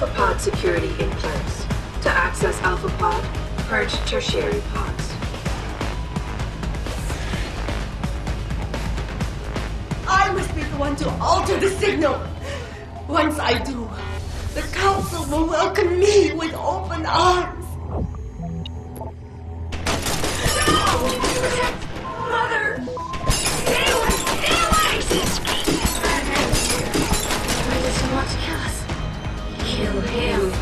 Alpha Pod security in place. To access Alpha Pod, purge tertiary pods. I must be the one to alter the signal. Once I do, the Council will welcome me with open arms. Mother! Stay away! Stay away! Why does he want to kill us? Kill him.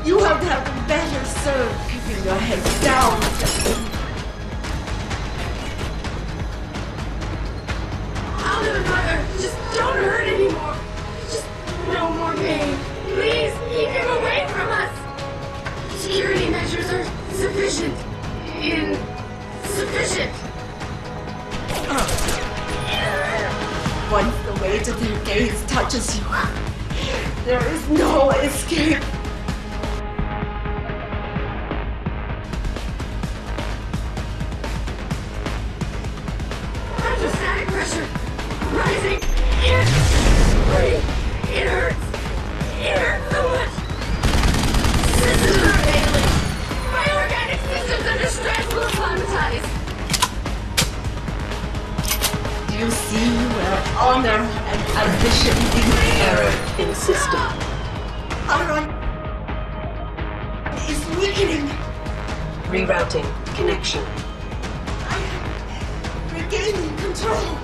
You have been better served keeping your head down. I'll do it, Mother. Just don't hurt anymore. Just no more pain. Please keep him away from us. Security measures are sufficient. Insufficient. Once the weight of their gaze touches you, there is no escape. Hydrostatic pressure rising. It hurts. It hurts so much. Systems are failing. My organic systems under stress will traumatize. Do you see where honor and ambition meet? Error in system. Iron is weakening. Rerouting connection. I am regaining control.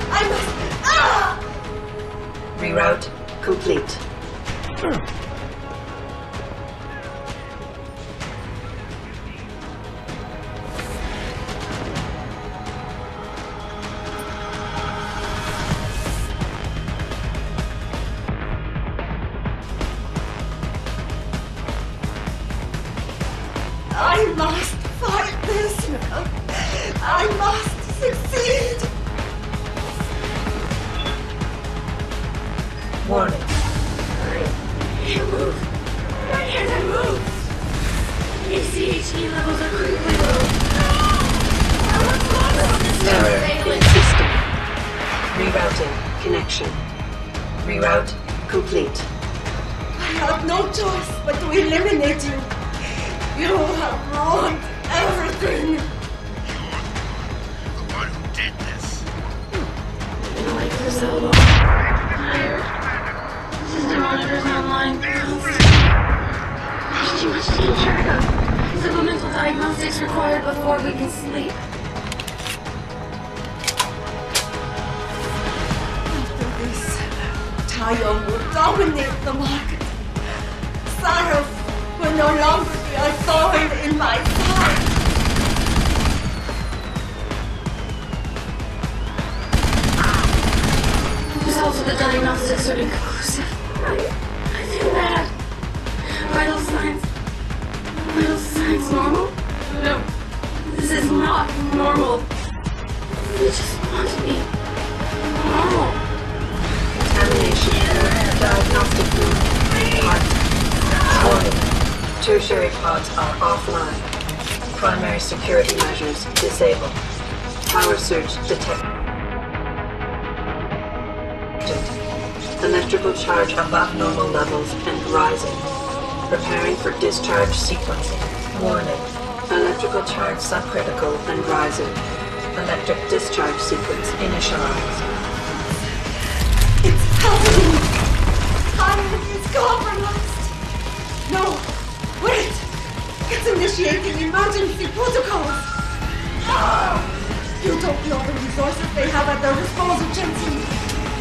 I must. Reroute complete. I must fight this. I must succeed. Warning. I can't move. Why can't I move? ACHE levels are critically low. What's wrong with this? Error Failing. in system. Rerouting connection. Reroute complete. I have no choice but to eliminate you. You have ruined everything. You're the one who did this. Been awake for so long. Tired. System monitors online. There's too much to keep track of. Supplemental diagnostics required before we can sleep. After this, Tayo will dominate the market. Saros will no longer be a thorn in my side. Results of the diagnostics are inconclusive. I feel bad. Vital signs. Vital signs normal? No. This is not normal. We just want to be normal. Contamination. Diagnostic room. Pod. Warning. Tertiary pods are offline. Primary security measures disabled. Power surge detected. Electrical charge above normal levels and rising. Preparing for discharge sequencing. Warning. Electrical charge subcritical and rising. Electric discharge sequence initialized. It's happening. Iron is compromised. No, wait. It's initiating emergency protocols. You don't know the resources they have at their disposal, Jensen.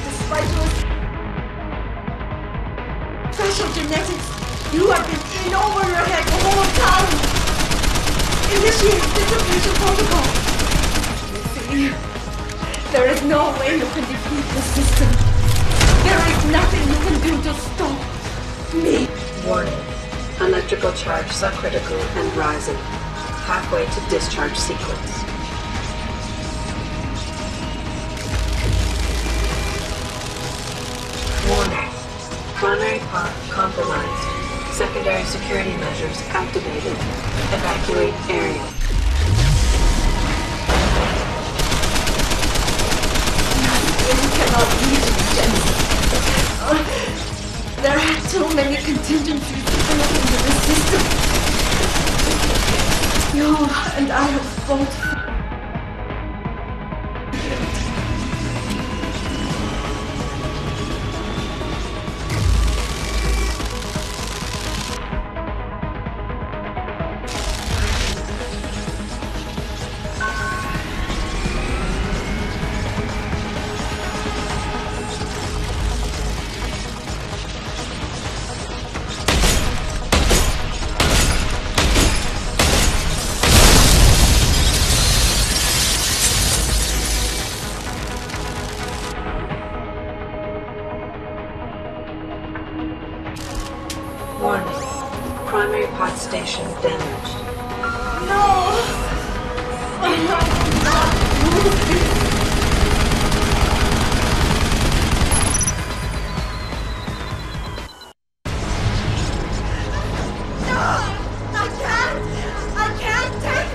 Despite your special genetics, you have been in over your head the whole time. Initiate distribution protocol. You see, there is no way you can defeat the system. There is nothing you can do to stop me. Warning. Electrical charge subcritical and rising. Halfway to discharge sequence. Warning. Primary pod compromised. Secondary security measures activated. Evacuate area. You cannot leave me, Jensen. so many contingencies built into the system. You and I have both. Warning. Primary pod station damaged. No! I can't take.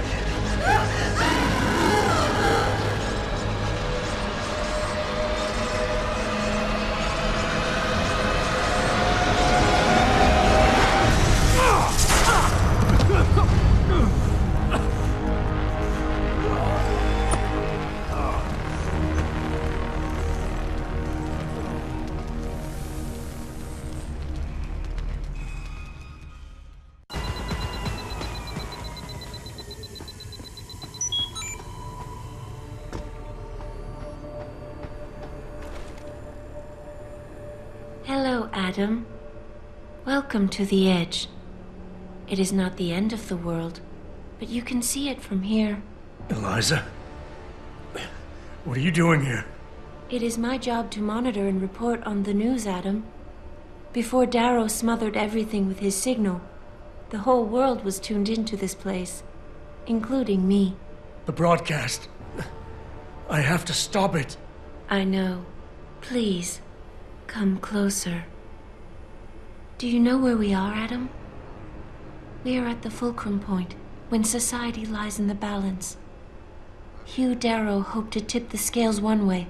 Hello, Adam. Welcome to the Edge. It is not the end of the world, but you can see it from here. Eliza? What are you doing here? It is my job to monitor and report on the news, Adam. Before Darrow smothered everything with his signal, the whole world was tuned into this place, including me. The broadcast. I have to stop it. I know. Please, come closer. Do you know where we are, Adam? We are at the fulcrum point, when society lies in the balance. Hugh Darrow hoped to tip the scales one way,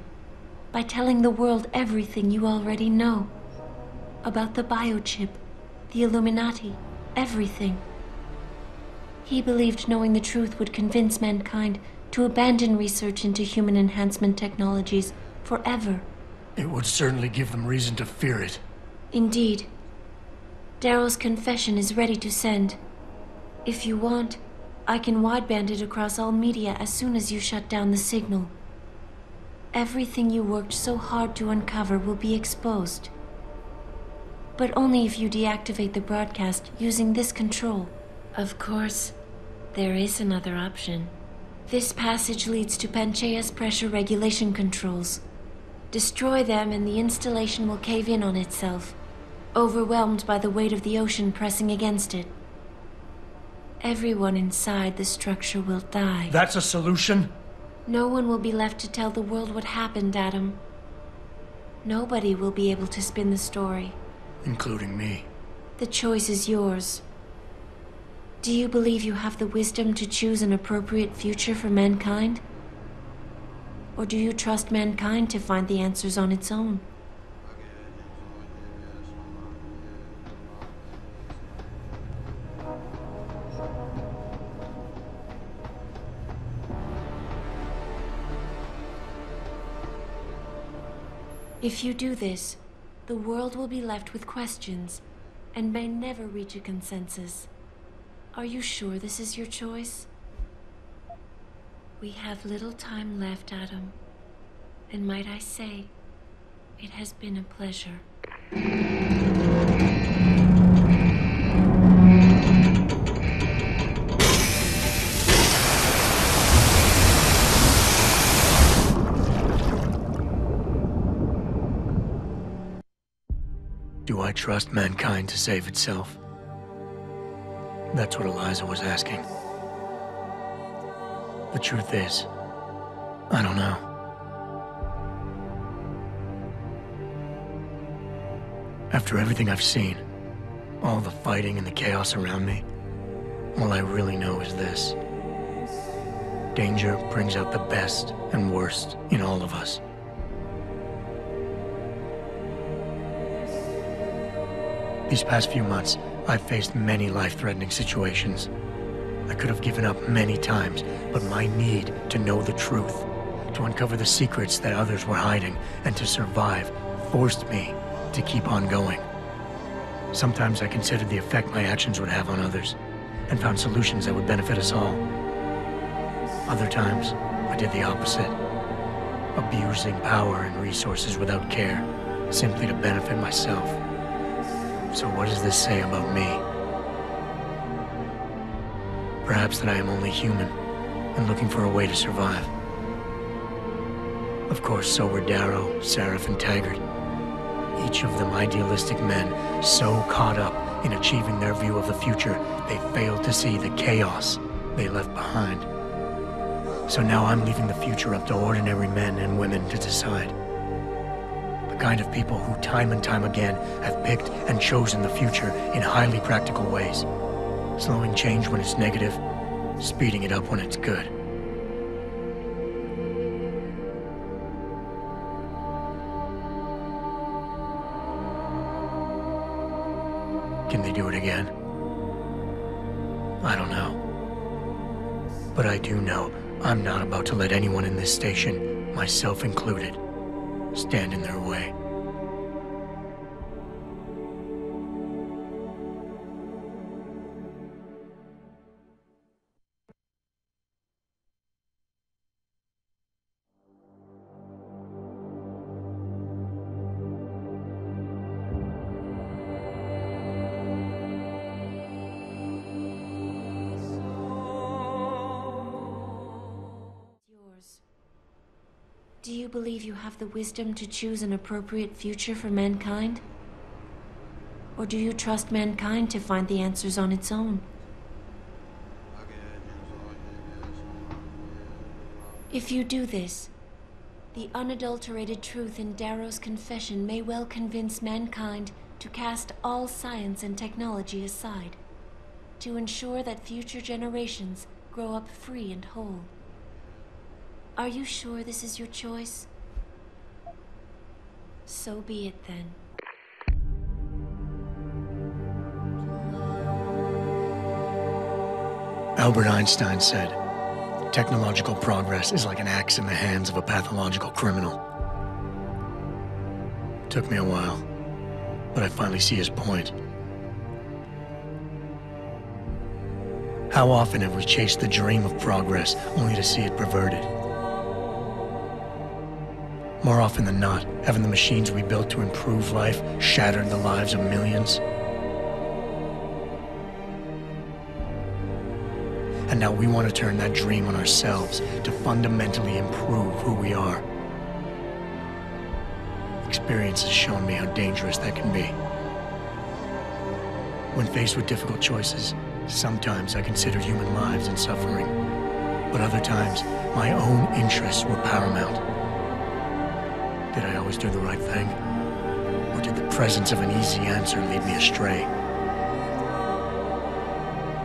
by telling the world everything you already know. About the biochip, the Illuminati, everything. He believed knowing the truth would convince mankind to abandon research into human enhancement technologies forever. It would certainly give them reason to fear it. Indeed. Darrow's confession is ready to send. If you want, I can wideband it across all media as soon as you shut down the signal. Everything you worked so hard to uncover will be exposed. But only if you deactivate the broadcast using this control. Of course, there is another option. This passage leads to Panchaea's pressure regulation controls. Destroy them and the installation will cave in on itself, overwhelmed by the weight of the ocean pressing against it. Everyone inside the structure will die. That's a solution? No one will be left to tell the world what happened, Adam. Nobody will be able to spin the story. Including me. The choice is yours. Do you believe you have the wisdom to choose an appropriate future for mankind? Or do you trust mankind to find the answers on its own? If you do this, the world will be left with questions and may never reach a consensus. Are you sure this is your choice? We have little time left, Adam. And might I say, it has been a pleasure. Do I trust mankind to save itself? That's what Eliza was asking. The truth is, I don't know. After everything I've seen, all the fighting and the chaos around me, all I really know is this. Danger brings out the best and worst in all of us. These past few months, I've faced many life-threatening situations. I could have given up many times, but my need to know the truth, to uncover the secrets that others were hiding, and to survive, forced me to keep on going. Sometimes I considered the effect my actions would have on others, and found solutions that would benefit us all. Other times, I did the opposite, abusing power and resources without care, simply to benefit myself. So what does this say about me? Perhaps that I am only human, and looking for a way to survive. Of course, so were Darrow, Seraph, and Taggart. Each of them idealistic men, so caught up in achieving their view of the future, they failed to see the chaos they left behind. So now I'm leaving the future up to ordinary men and women to decide. The kind of people who time and time again have picked and chosen the future in highly practical ways. Slowing change when it's negative, speeding it up when it's good. Can they do it again? I don't know. But I do know I'm not about to let anyone in this station, myself included, stand in their way. Do you believe you have the wisdom to choose an appropriate future for mankind? Or do you trust mankind to find the answers on its own? If you do this, the unadulterated truth in Darrow's confession may well convince mankind to cast all science and technology aside, to ensure that future generations grow up free and whole. Are you sure this is your choice? So be it then. Albert Einstein said, technological progress is like an axe in the hands of a pathological criminal. It took me a while, but I finally see his point. How often have we chased the dream of progress only to see it perverted? More often than not, haven't the machines we built to improve life shattered the lives of millions? And now we want to turn that dream on ourselves to fundamentally improve who we are. Experience has shown me how dangerous that can be. When faced with difficult choices, sometimes I considered human lives and suffering, but other times, my own interests were paramount. Did I always do the right thing? Or did the presence of an easy answer lead me astray?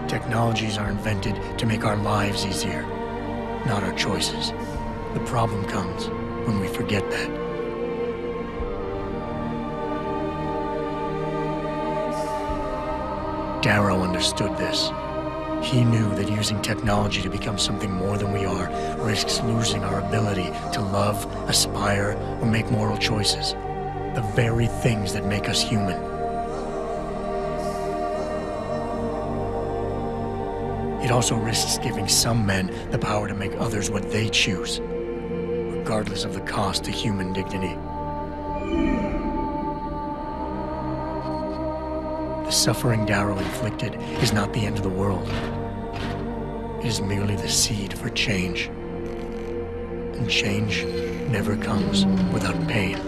Technologies are invented to make our lives easier, not our choices. The problem comes when we forget that. Darrow understood this. He knew that using technology to become something more than we are risks losing our ability to love, aspire, or make moral choices. The very things that make us human. It also risks giving some men the power to make others what they choose, regardless of the cost to human dignity. The suffering Darrow inflicted is not the end of the world. It is merely the seed for change. And change never comes without pain.